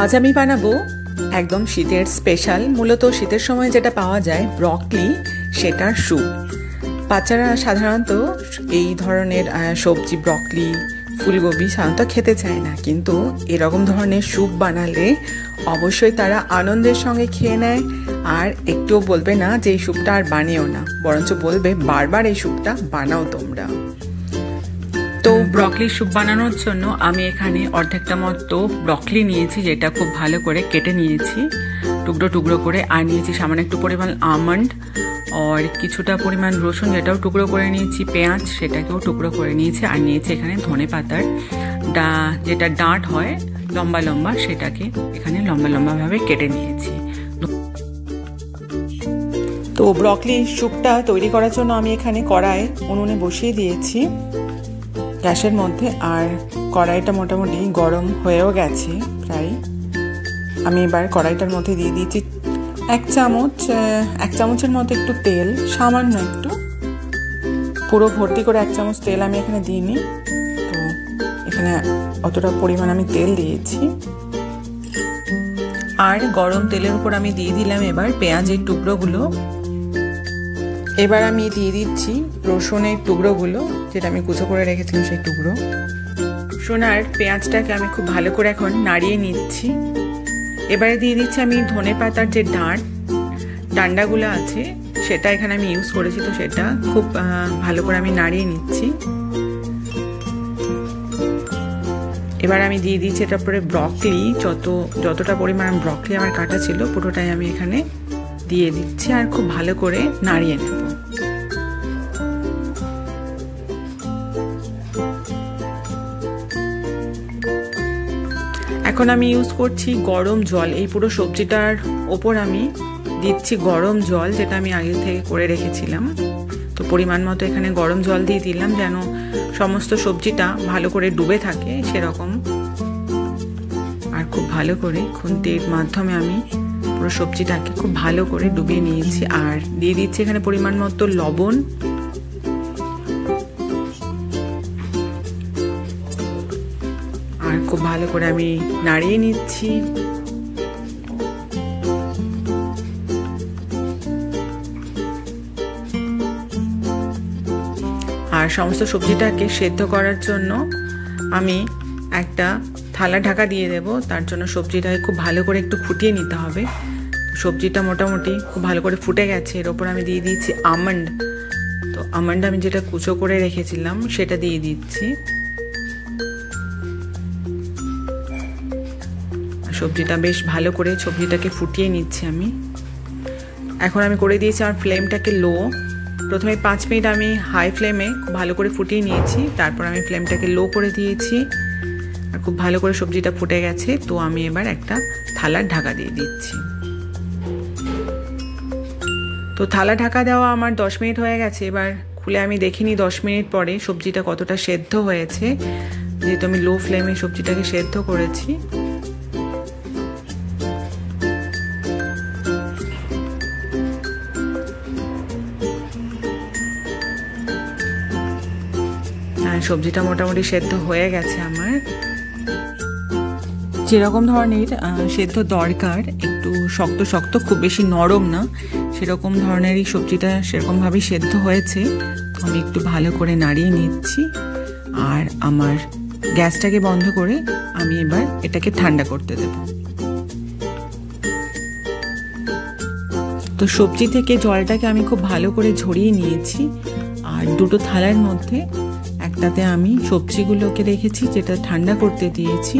আজ আমি বানাবো একদম শীতের স্পেশাল, মূলত শীতের সময় যেটা পাওয়া যায় ব্রকলি, সেটার স্যুপ। বাচ্চারা সাধারণত এই ধরনের সবজি, ব্রকলি, ফুলকপি সাধারণত খেতে চায় না, কিন্তু এরকম ধরনের স্যুপ বানালে অবশ্যই তারা আনন্দের সঙ্গে খেয়ে নেয়। আর একটুও বলবে না যে এই স্যুপটা আর বানিও না, বরঞ্চ বলবে বারবার এই স্যুপটা বানাও তোমরা। তো ব্রকলি স্যুপ বানানোর জন্য আমি এখানে অর্ধেকটা মতো ব্রকলি নিয়েছি, যেটা খুব ভালো করে কেটে নিয়েছি টুকরো টুকরো করে। আর নিয়েছি সামান্য একটু পরিমাণ আমন্ড, আর কিছুটা পরিমাণ রসুন যেটাও টুকরো করে নিয়েছি, পেঁয়াজ সেটাকেও টুকরো করে নিয়েছি। আর নিয়েছি এখানে ধনে পাতার যেটা ডাঁট হয় লম্বা লম্বা, সেটাকে এখানে লম্বা লম্বাভাবে কেটে নিয়েছি। তো ব্রকলি স্যুপটা তৈরি করার জন্য আমি এখানে কড়াই উনুনে বসিয়ে দিয়েছি গ্যাসের মধ্যে, আর কড়াইটা মোটামুটি গরম হয়েও গেছে প্রায়। আমি এবার কড়াইটার মধ্যে দিয়ে দিয়েছি এক চামচের মতো একটু তেল, সামান্য একটু, পুরো ভর্তি করে 1 চামচ তেল আমি এখানে দিইনি। তো এখানে অতটা পরিমাণ আমি তেল দিয়েছি। আর গরম তেলের উপর আমি দিয়ে দিলাম এবার পেঁয়াজের টুকরোগুলো। এবার আমি দিয়ে দিচ্ছি রসুনের টুকরোগুলো, যেটা আমি কুচো করে রেখেছিলাম সেই টুকরো। রসুন আর পেঁয়াজটাকে আমি খুব ভালো করে এখন নাড়িয়ে নিচ্ছি। এবারে দিয়ে দিচ্ছি আমি ধনে পাতার যে ডান্ডাগুলো আছে, সেটা এখানে আমি ইউজ করেছি, তো সেটা খুব ভালো করে আমি নাড়িয়ে নিচ্ছি। এবার আমি দিয়ে দিচ্ছি এটার পরে ব্রকলি, যতটা পরিমাণ ব্রকলি আমার কাটা ছিল পুরোটাই আমি এখানে দিয়ে দিচ্ছি, আর খুব ভালো করে নাড়িয়ে নেব। এখন আমি ইউজ করছি গরম জল। এই পুরো সবজিটার ওপর আমি দিচ্ছি গরম জল, যেটা আমি আগে থেকে করে রেখেছিলাম। তো পরিমাণ মতো এখানে গরম জল দিয়ে দিলাম, যেন সমস্ত সবজিটা ভালো করে ডুবে থাকে সেরকম। আর খুব ভালো করে খুন্তির মাধ্যমে আমি পুরো সবজিটাকে খুব ভালো করে ডুবিয়ে নিয়েছি। আর দিয়ে দিচ্ছি এখানে পরিমাণ মতো লবণ, আর খুব ভালো করে আমি নাড়িয়ে নিচ্ছি। আর সমস্ত সবজিটাকে সেদ্ধ করার জন্য আমি একটা থালা ঢাকা দিয়ে দেব। তার জন্য সবজিটাকে খুব ভালো করে একটু ফুটিয়ে নিতে হবে। সবজিটা মোটামুটি খুব ভালো করে ফুটে গেছে। এর ওপর আমি দিয়ে দিয়েছি আমন্ড। তো আমন্ড আমি যেটা কুচো করে রেখেছিলাম সেটা দিয়ে দিচ্ছি। সবজিটা বেশ ভালো করে সবজিটাকে ফুটিয়ে নিচ্ছি আমি। এখন আমি করে দিয়েছি আমার ফ্লেমটাকে লো। প্রথমে 5 মিনিট আমি হাই ফ্লেমে খুব ভালো করে ফুটিয়ে নিয়েছি, তারপর আমি ফ্লেমটাকে লো করে দিয়েছি। আর খুব ভালো করে সবজিটা ফুটে গেছে। তো আমি এবার একটা থালার ঢাকা দিয়ে দিচ্ছি। তো থালা ঢাকা দেওয়া আমার 10 মিনিট হয়ে গেছে। এবার খুলে আমি দেখিনি 10 মিনিট পরে সবজিটা কতটা সেদ্ধ হয়েছে, যেহেতু আমি লো ফ্লেমে সবজিটাকে সেদ্ধ করেছি। সবজিটা মোটামুটি সেদ্ধ হয়ে গেছে আমার। যেরকম ধরনের সেদ্ধ দরকার, একটু শক্ত শক্ত, খুব বেশি নরম না, সেরকম ধরনেরই সবজিটা সেরকমভাবেই সেদ্ধ হয়েছে। আমি একটু ভালো করে নাড়িয়ে নিচ্ছি। আর আমার গ্যাসটাকে বন্ধ করে আমি এবার এটাকে ঠান্ডা করতে দেব। তো সবজি থেকে জলটাকে আমি খুব ভালো করে ঝরিয়ে নিয়েছি। আর দুটো থালার মধ্যে একটাতে আমি সবজিগুলোকে রেখেছি, যেটা ঠান্ডা করতে দিয়েছি।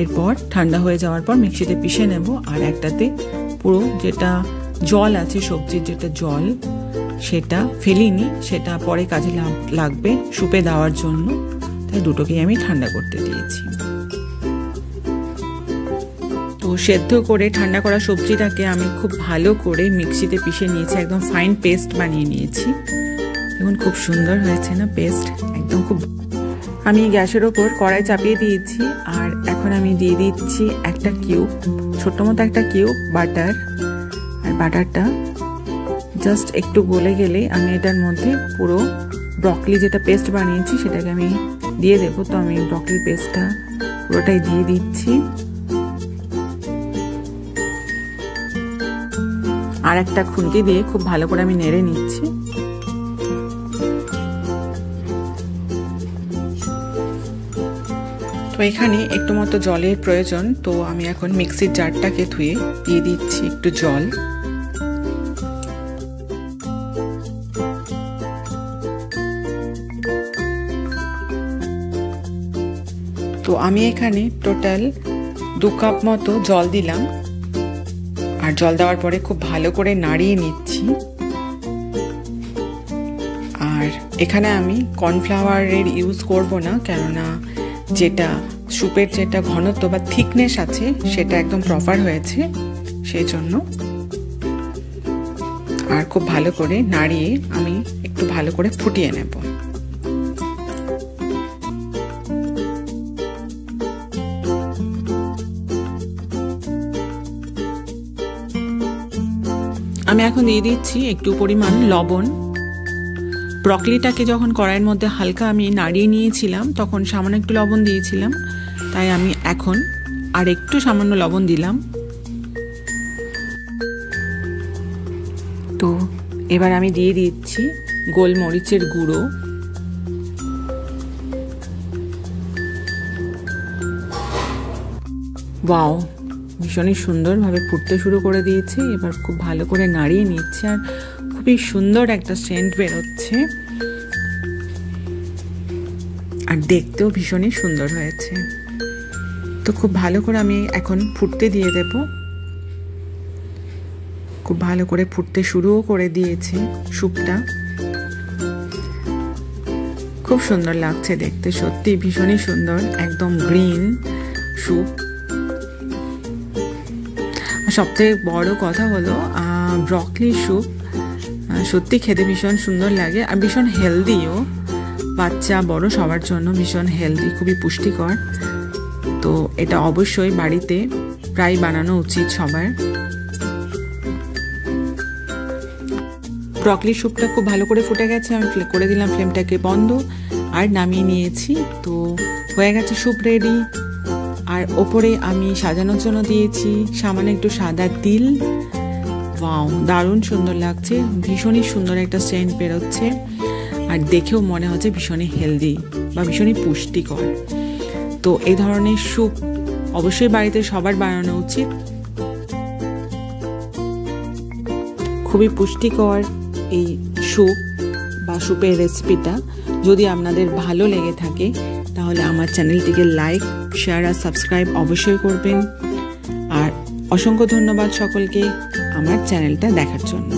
এরপর ঠান্ডা হয়ে যাওয়ার পর মিক্সিতে পিষে নেব। আর একটাতে পুরো যেটা জল আছে, সবজির যেটা জল, সেটা ফেলিনি, সেটা পরে কাজে লাগবে স্যুপে দেওয়ার জন্য। তাই দুটোকেই আমি ঠান্ডা করতে দিয়েছি। তো সেদ্ধ করে ঠান্ডা করা সবজিটাকে আমি খুব ভালো করে মিক্সিতে পিষে নিয়েছি, একদম ফাইন পেস্ট বানিয়ে নিয়েছি। এখন খুব সুন্দর হয়েছে না পেস্ট, একদম খুব। আমি গ্যাসের ওপর কড়াই চাপিয়ে দিয়েছি। আর এখন আমি দিয়ে দিচ্ছি একটা কিউব, ছোট্ট মতো একটা কিউব বাটার। আর বাটারটা জাস্ট একটু গলে গেলে আমি এটার মধ্যে পুরো ব্রকলি যেটা পেস্ট বানিয়েছি সেটাকে আমি দিয়ে দেবো। তো আমি ব্রকলি পেস্টটা পুরোটাই দিয়ে দিচ্ছি। আর একটা খুন্তি দিয়ে খুব ভালো করে আমি নেড়ে নিচ্ছি। তো এখানে একটু মতো জলের প্রয়োজন, তো আমি এখন মিক্সির জারটাকে ধুয়ে দিয়ে দিচ্ছি একটু জল। তো আমি এখানে টোটাল 2 কাপ মতো জল দিলাম, আর জল দেওয়ার পরে খুব ভালো করে নাড়িয়ে নিচ্ছি। আর এখানে আমি কর্নফ্লাওয়ারের ইউজ করব না, কেননা যেটা স্যুপের যেটা ঘনত্ব বা থিকনেস আছে সেটা একদম প্রপার হয়েছে সেই জন্য। আর খুব ভালো করে নাড়িয়ে আমি একটু ভালো করে ফুটিয়ে নেব। আমি এখন দিয়ে দিচ্ছি একটু পরিমাণ লবণ। ব্রকলিটাকে যখন কড়াইয়ের মধ্যে হালকা আমি নাড়িয়ে নিয়েছিলাম তখন সামান্য একটু লবণ দিয়েছিলাম, তাই আমি এখন আর একটু সামান্য লবণ দিলাম। তো এবার আমি দিয়ে দিচ্ছি গোলমরিচের গুঁড়ো। ওয়াও, ভীষণই সুন্দরভাবে ফুটতে শুরু করে দিয়েছে। এবার খুব ভালো করে নাড়িয়ে নিচ্ছে, আর খুবই সুন্দর একটা সেন্ট বেরোচ্ছে, আর দেখতেও ভীষণই সুন্দর হয়েছে। তো খুব ভালো করে আমি এখন ফুটতে দিয়ে দেব। খুব ভালো করে ফুটতে শুরুও করে দিয়েছে স্যুপটা। খুব সুন্দর লাগছে দেখতে, সত্যি ভীষণই সুন্দর, একদম গ্রিন স্যুপ। সবথেকে বড় কথা হলো ব্রকলি স্যুপ সত্যি খেতে ভীষণ সুন্দর লাগে, আর ভীষণ হেলদিও, বাচ্চা বড় সবার জন্য ভীষণ হেলদি, খুবই পুষ্টিকর। তো এটা অবশ্যই বাড়িতে প্রায় বানানো উচিত সবার। ব্রকলি স্যুপটা খুব ভালো করে ফুটে গেছে, আমি করে দিলাম ফ্লেমটাকে বন্ধ আর নামিয়ে নিয়েছি। তো হয়ে গেছে স্যুপ রেডি। আর ওপরে আমি সাজানোর জন্য দিয়েছি সামান্য একটু সাদা তিল। ওয়াও, দারুণ সুন্দর লাগছে, ভীষণই সুন্দর একটা সেন্ট বেরোচ্ছে, আর দেখেও মনে হচ্ছে ভীষণই হেলদি বা ভীষণই পুষ্টিকর। তো এই ধরনের স্যুপ অবশ্যই বাড়িতে সবার বানানো উচিত। খুবই পুষ্টিকর এই স্যুপ বা স্যুপের রেসিপিটা যদি আপনাদের ভালো লেগে থাকে তাহলে আমার চ্যানেলটিকে লাইক, শেয়ার আর সাবস্ক্রাইব অবশ্যই করবেন। আর অসংখ্য ধন্যবাদ সকলকে আমার চ্যানেলটা দেখার জন্য।